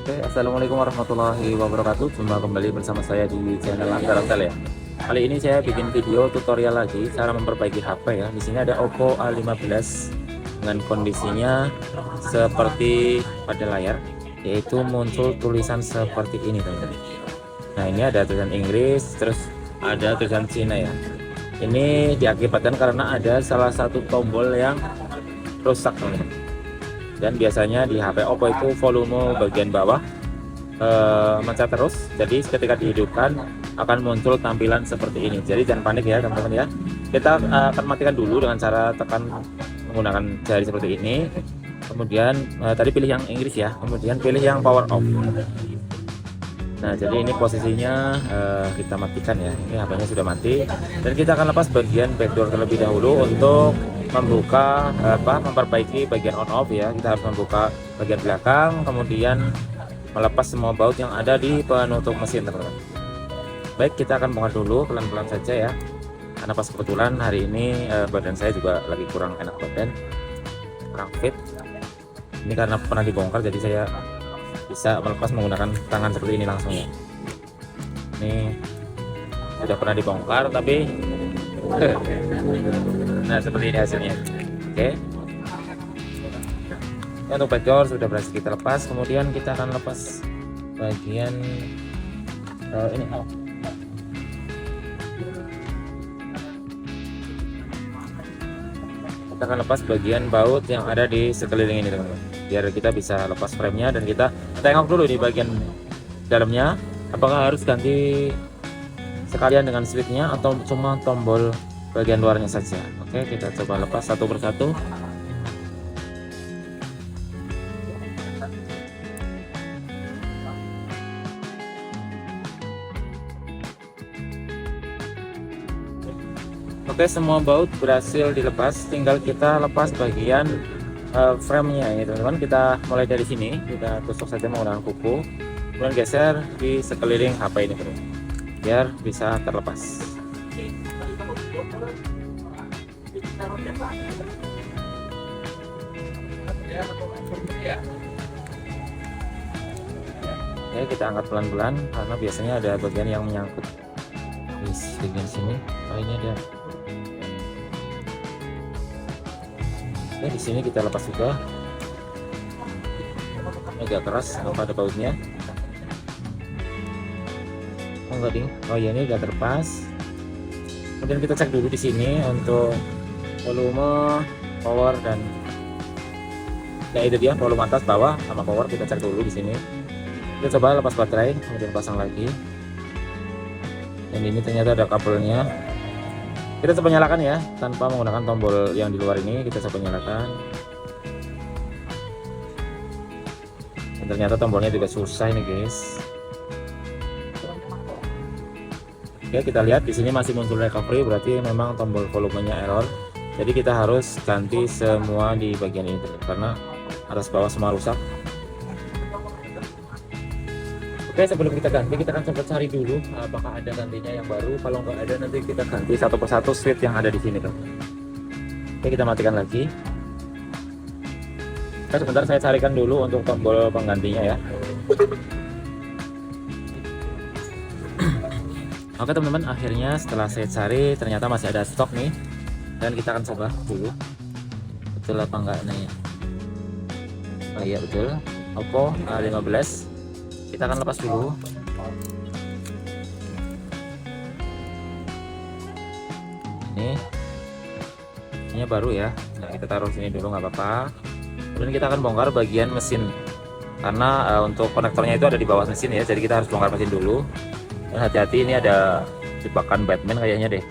Oke, assalamualaikum warahmatullahi wabarakatuh. Jumpa kembali bersama saya di channel Angga ya. Kali ini saya bikin video tutorial lagi cara memperbaiki HP ya. Di sini ada Oppo A15 dengan kondisinya seperti pada layar, yaitu muncul tulisan seperti ini teman-teman. Nah, ini ada tulisan Inggris, terus ada tulisan Cina ya. Ini diakibatkan karena ada salah satu tombol yang rusak teman-teman. Dan biasanya di HP Oppo itu volume bagian bawah mencet terus, jadi ketika dihidupkan akan muncul tampilan seperti ini. Jadi jangan panik ya teman-teman ya. Kita akan matikan dulu dengan cara tekan menggunakan jari seperti ini. Kemudian tadi pilih yang Inggris ya, kemudian pilih yang power off. Nah, jadi ini posisinya kita matikan ya. Ini HP-nya sudah mati, dan kita akan lepas bagian backdoor terlebih dahulu untuk membuka memperbaiki bagian on off ya. Kita harus membuka bagian belakang, kemudian melepas semua baut yang ada di penutup mesin teman-teman. Baik, kita akan bongkar dulu pelan-pelan saja ya, karena pas kebetulan hari ini badan saya juga lagi kurang enak badan, kurang fit. Ini karena pernah dibongkar, jadi saya bisa melepas menggunakan tangan seperti ini langsung ya. Ini sudah pernah dibongkar tapi nah seperti ini hasilnya. Oke, untuk backdoor sudah berhasil kita lepas. Kemudian kita akan lepas bagian ini kita akan lepas bagian baut yang ada di sekeliling ini teman-teman, biar kita bisa lepas frame-nya. Dan kita tengok dulu di bagian dalamnya, apakah harus ganti sekalian dengan switch-nya atau cuma tombol bagian luarnya saja. Oke, kita coba lepas satu persatu. Oke, semua baut berhasil dilepas, tinggal kita lepas bagian frame-nya ya teman-teman. Kita mulai dari sini, kita tusuk saja menggunakan kuku, kemudian geser di sekeliling HP ini teman-teman, biar bisa terlepas. Oke, kita angkat pelan-pelan karena biasanya ada bagian yang menyangkut di bagian sini. Oh, ini ada. Oke, di sini kita lepas juga. Agak keras, apa ada bautnya? Oh enggak ding. Oh ya, ini udah terlepas. Kemudian kita cek dulu di sini untuk volume, power, dan ya itu dia, volume atas, bawah, sama power. Kita cek dulu di sini. Kita coba lepas baterai, kemudian pasang lagi. Dan ini ternyata ada kabelnya. Kita coba nyalakan ya, tanpa menggunakan tombol yang di luar ini. Kita coba nyalakan. Dan ternyata tombolnya juga susah ini guys. Oke, kita lihat di sini masih muncul recovery, berarti memang tombol volumenya error. Jadi kita harus ganti semua di bagian ini karena atas bawah semua rusak. Oke, sebelum kita ganti, kita akan coba cari dulu apakah ada gantinya yang baru. Kalau nggak ada, nanti kita ganti satu persatu switch yang ada di sini tuh. Oke, kita matikan lagi. Oke, sebentar saya carikan dulu untuk tombol penggantinya ya. Oke teman-teman, akhirnya setelah saya cari ternyata masih ada stok nih, dan kita akan coba dulu betul apa enggak nih. Oh iya betul, Oppo A15. Kita akan lepas dulu. Ini baru ya. Nah, kita taruh sini dulu nggak apa-apa. Kemudian kita akan bongkar bagian mesin, karena untuk konektornya itu ada di bawah mesin ya, jadi kita harus bongkar mesin dulu. Dan hati-hati, ini ada jebakan Batman kayaknya deh.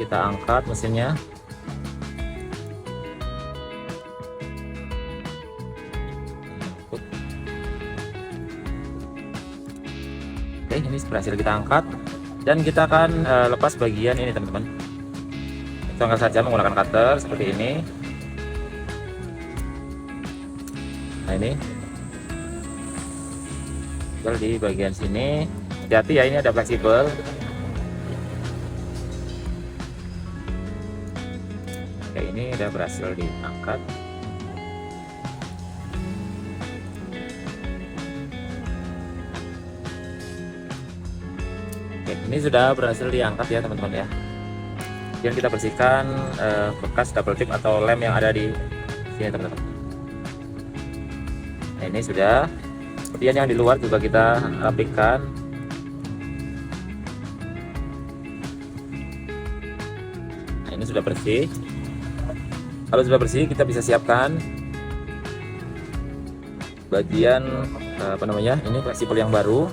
Kita angkat mesinnya. Oke, ini berhasil kita angkat, dan kita akan lepas bagian ini teman-teman. Kita angkat saja menggunakan cutter seperti ini. Nah, ini di bagian sini, hati-hati ya, ini ada fleksibel. Oke, ini udah berhasil diangkat. Oke, ini sudah berhasil diangkat ya teman-teman ya. Kemudian kita bersihkan bekas double tip atau lem yang ada di sini teman-teman. Nah, ini sudah. Kemudian yang di luar juga kita rapikan. Nah, ini sudah bersih. Kalau sudah bersih, kita bisa siapkan bagian apa namanya? Ini fleksibel yang baru.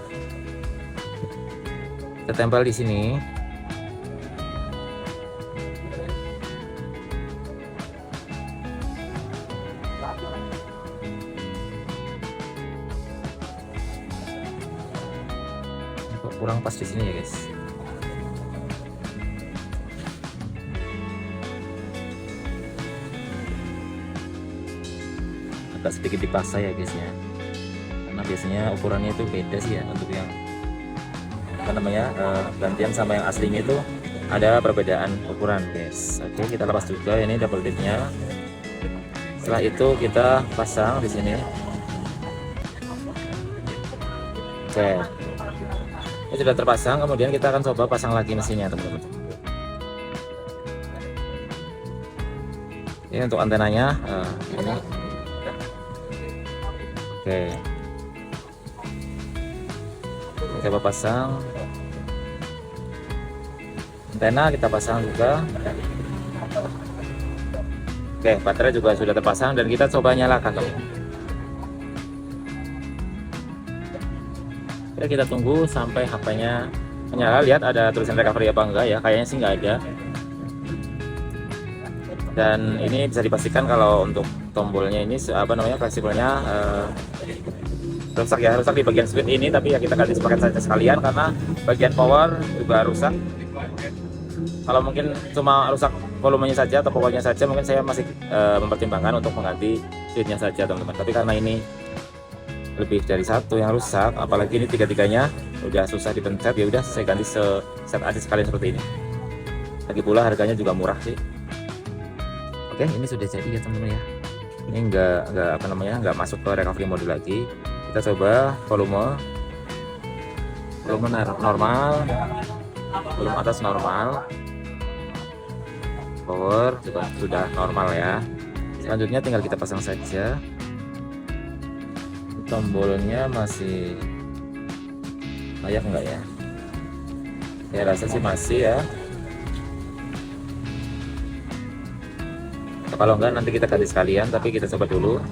Kita tempel di sini. Kurang pas di sini ya guys. Agak sedikit dipaksa ya guys ya, karena biasanya ukurannya itu beda sih ya untuk yang apa namanya gantian sama yang aslinya itu ada perbedaan ukuran guys. Oke, kita lepas juga ini double tipnya. Setelah itu kita pasang di sini. Oke, ini sudah terpasang. Kemudian kita akan coba pasang lagi mesinnya teman-teman. Ini untuk antenanya ini. Oke, kita coba pasang antena, kita pasang juga. Oke, baterai juga sudah terpasang dan kita coba nyalakan teman. Kita tunggu sampai HP-nya menyala. Lihat ada tulisan recovery apa enggak ya, kayaknya sih nggak ada. Dan ini bisa dipastikan kalau untuk tombolnya ini apa namanya fleksibelnya rusak ya, rusak di bagian speed ini, tapi ya kita ganti sepaket saja sekalian karena bagian power juga rusak. Kalau mungkin cuma rusak volumenya saja atau powernya saja, mungkin saya masih mempertimbangkan untuk mengganti speednya saja teman-teman. Tapi karena ini lebih dari satu yang rusak, apalagi ini tiga-tiganya udah susah dipencet, ya udah saya ganti set aja sekalian seperti ini. Lagi pula harganya juga murah sih. Oke, ini sudah jadi ya teman-teman ya. Ini enggak apa namanya, enggak masuk ke recovery mode lagi. Kita coba volume normal, volume atas normal, power juga sudah normal ya. Selanjutnya tinggal kita pasang saja. Tombolnya masih layak enggak ya? Saya rasa sih masih ya. Kalau enggak nanti kita ganti sekalian, tapi kita coba dulu.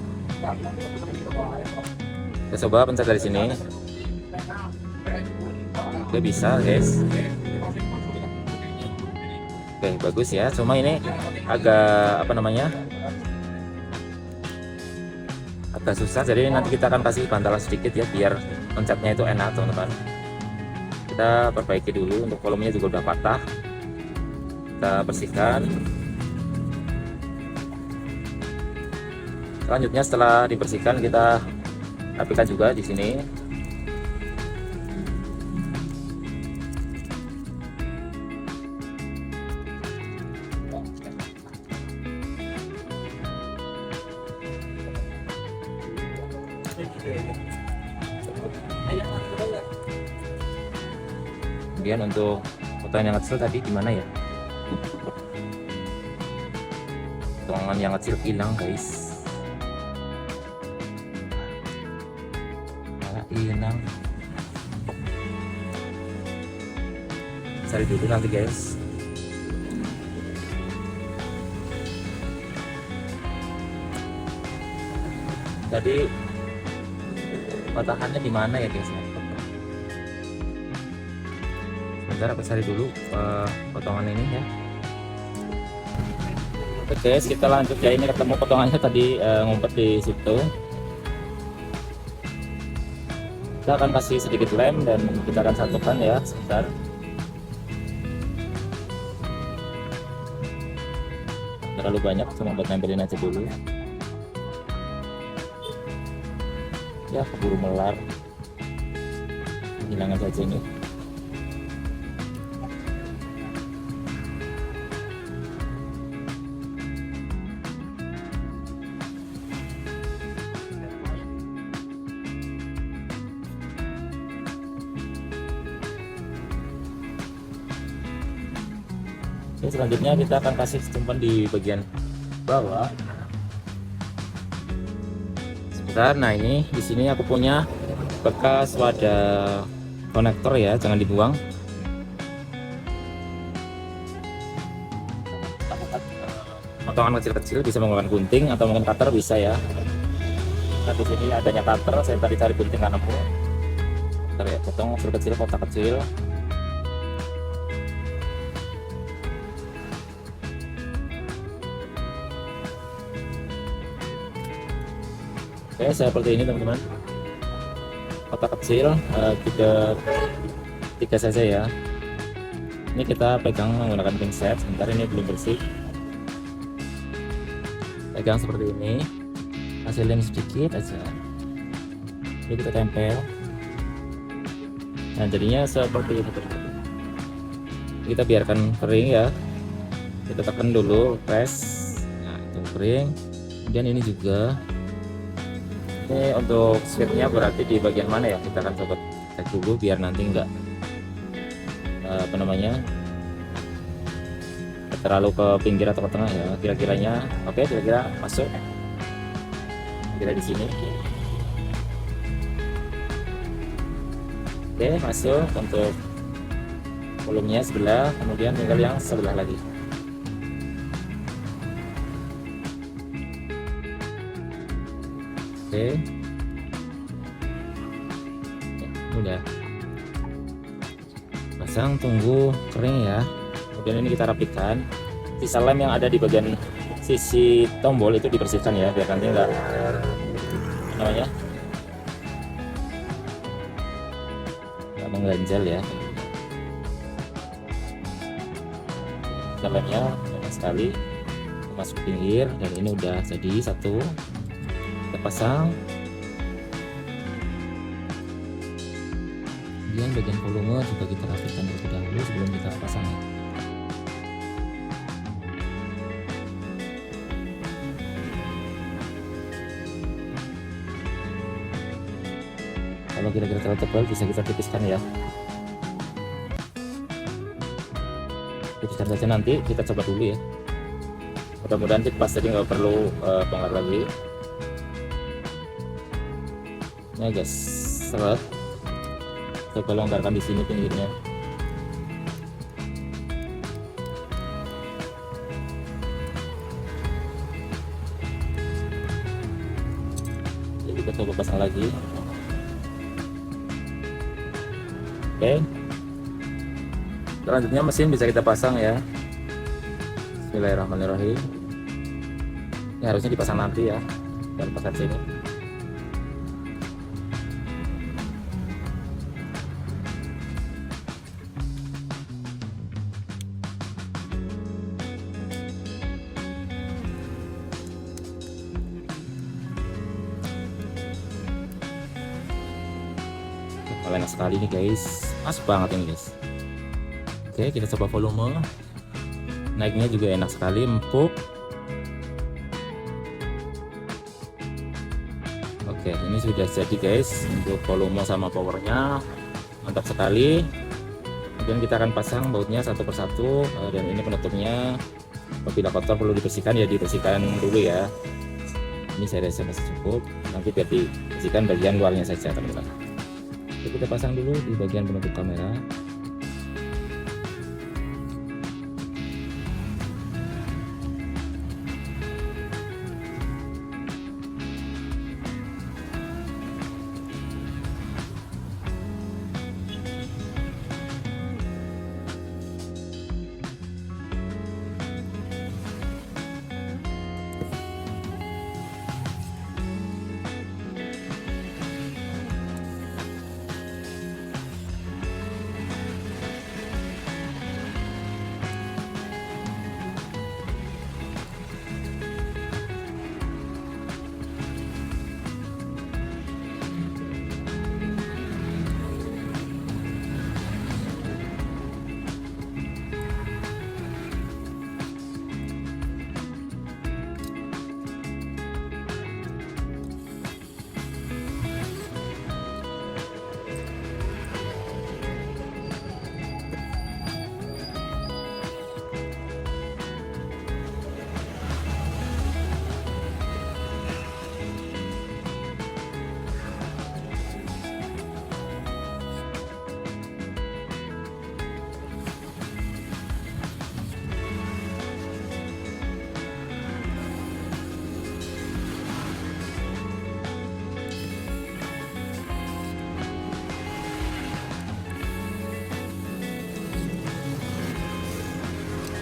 Kita coba pencet dari sini. Oke, bisa guys. Oke, bagus ya. Cuma ini agak apa namanya, agak susah. Jadi nanti kita akan kasih bantalan sedikit ya, biar pencetnya itu enak teman-teman. Kita perbaiki dulu. Untuk volumenya juga udah patah. Kita bersihkan. Selanjutnya setelah dibersihkan kita rapikan juga di sini. Kemudian untuk potongan yang kecil tadi gimana ya? Potongan yang kecil hilang guys. Hilang. Cari dulu nanti guys. Jadi patahannya di mana ya guys? Sebentar aku cari dulu potongan ini ya. Oke guys, kita lanjut ya. Ini ketemu potongannya tadi ngumpet di situ. Kita akan kasih sedikit lem dan kita akan satukan ya sebentar. Terlalu banyak, cuma buat nempelin aja dulu ya, keburu melar. Hilangkan saja ini. Oke, selanjutnya kita akan kasih tumpuan di bagian bawah. Sebentar. Nah, ini di sini aku punya bekas wadah konektor ya, jangan dibuang. Potongan kecil-kecil, bisa menggunakan gunting atau mungkin cutter bisa ya. Nah, di sini adanya cutter, saya tadi cari gunting kan nemu. Ya, potong kecil-kecil, kotak kecil. Oke, seperti ini teman-teman. Kotak kecil, tiga saja ya. Ini kita pegang menggunakan pinset. Sebentar, ini belum bersih. Pegang seperti ini, kasih lem sedikit aja, lalu kita tempel. Nah, jadinya seperti ini. Kita biarkan kering ya, kita tekan dulu press. Nah, itu kering. Kemudian ini juga, ini untuk switchnya berarti di bagian mana ya, kita akan coba cek dulu biar nanti enggak terlalu ke pinggir atau ke tengah ya. Kira-kiranya oke, kira-kira masuk. Kira di sini. Oke, masuk untuk volumenya sebelah, kemudian tinggal yang sebelah lagi. Oke. Udah. Pasang, tunggu kering ya. Kemudian ini kita rapikan. Sisa lem yang ada di bagian sisi tombol itu dibersihkan ya, biar nanti enggak mengganjal ya. Lemnya banyak sekali, masuk pinggir, dan ini udah jadi satu. Kita pasang. Kemudian bagian volume juga kita rapikan terlebih dahulu sebelum kita pasang ya. Kalau kira-kira terlalu tebal bisa kita tipiskan ya. Tipiskan saja, nanti kita coba dulu ya. Mudah-mudahan pas, jadi nggak perlu bongkar lagi. Nah guys, seret. Coba longgarkan di sini pinggirnya. Jadi kita coba pasang lagi. Oke, selanjutnya mesin bisa kita pasang ya. Bismillahirrahmanirrahim. Ini harusnya dipasang nanti ya, dan pasang sini. Enak sekali nih guys, pas banget ini guys. Oke, kita coba volume. Naiknya juga enak sekali, empuk. Oke, ini sudah jadi guys untuk volume sama powernya, mantap sekali. Kemudian kita akan pasang bautnya satu persatu, dan ini penutupnya. Apabila kotor perlu dibersihkan ya, dibersihkan dulu ya. Ini saya rasa masih cukup, nanti biar dibersihkan bagian luarnya saja teman-teman. Kita pasang dulu di bagian penutup kamera.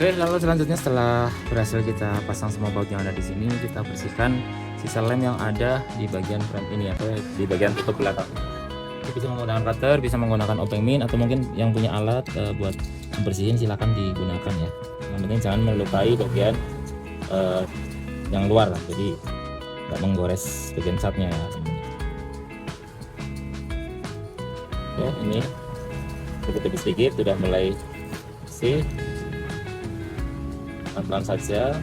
Oke, lalu selanjutnya setelah berhasil kita pasang semua baut yang ada di sini, kita bersihkan sisa lem yang ada di bagian frame ini atau di bagian tutup belakang. Bisa menggunakan cutter, bisa menggunakan obeng min, atau mungkin yang punya alat buat membersihin silahkan digunakan ya. Yang penting jangan melukai bagian yang luar, jadi nggak menggores bagian catnya ya teman-teman. Ya, ini sedikit-sedikit sudah mulai bersih, pelan-pelan saja.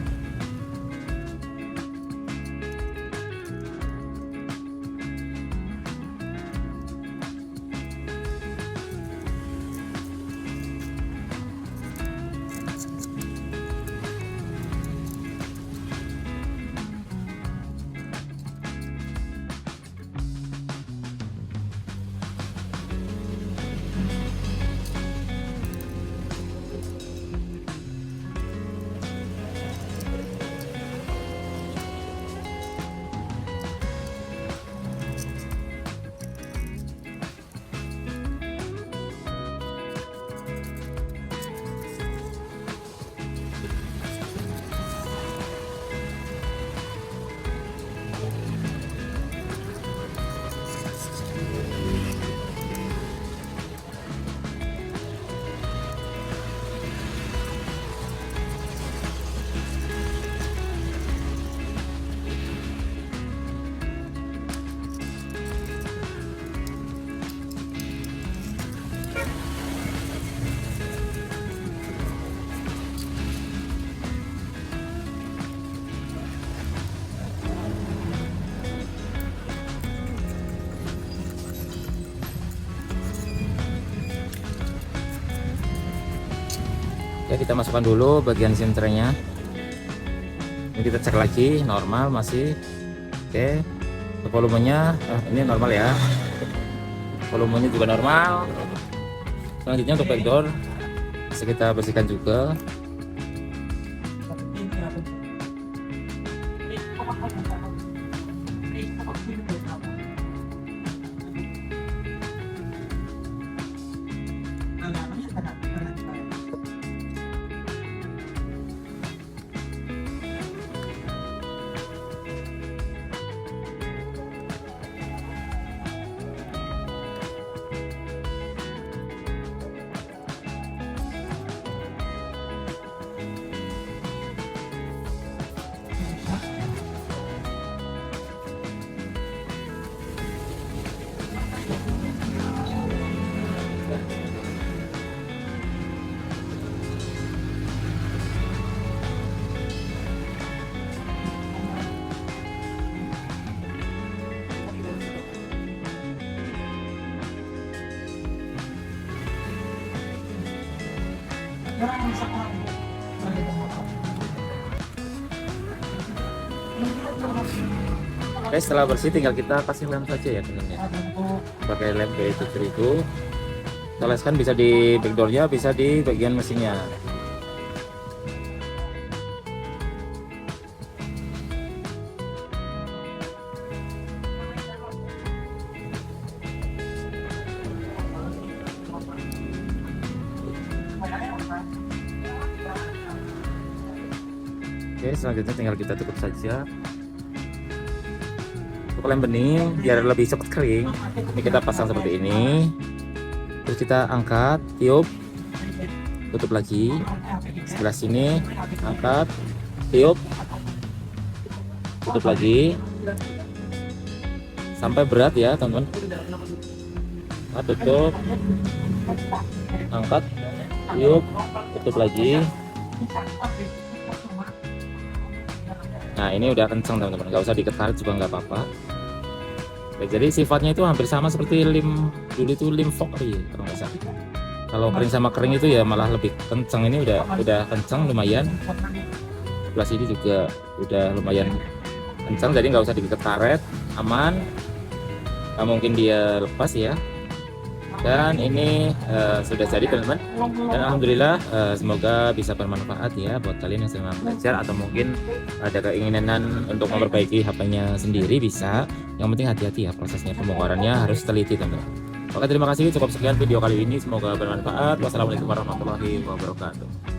Ya, kita masukkan dulu bagian sinternya. Ini kita cek lagi, normal masih. Oke, volumenya ini normal ya, volumenya juga normal. Selanjutnya untuk backdoor bisa kita bersihkan juga. Oke, setelah bersih tinggal kita kasih lem saja ya teman-teman. Pakai lem kayak itu terigu. Kita oleskan bisa di backdoornya, bisa di bagian mesinnya. Oke, selanjutnya tinggal kita tutup saja. Untuk lem bening biar lebih cepat kering, ini kita pasang seperti ini. Terus kita angkat, tiup, tutup lagi. Sebelah sini angkat, tiup, tutup lagi. Sampai berat ya teman-teman. Nah, tutup, angkat, tiup, tutup lagi. Nah, ini udah kenceng teman-teman, nggak usah diketarik juga nggak apa-apa. Jadi sifatnya itu hampir sama seperti lem dulu itu lem fog ya kalau nggak salah. Kalau kering sama kering itu ya malah lebih kenceng. Ini udah kenceng lumayan. Sebelah sini juga udah lumayan kenceng, jadi nggak usah diketaret, aman. Nggak mungkin dia lepas ya. Dan ini sudah jadi teman-teman, dan alhamdulillah semoga bisa bermanfaat ya buat kalian yang sedang belajar atau mungkin ada keinginan untuk memperbaiki HP-nya sendiri. Bisa, yang penting hati-hati ya, prosesnya pembongkarannya harus teliti teman-teman. Oke, terima kasih, cukup sekian video kali ini, semoga bermanfaat. Wassalamualaikum warahmatullahi wabarakatuh.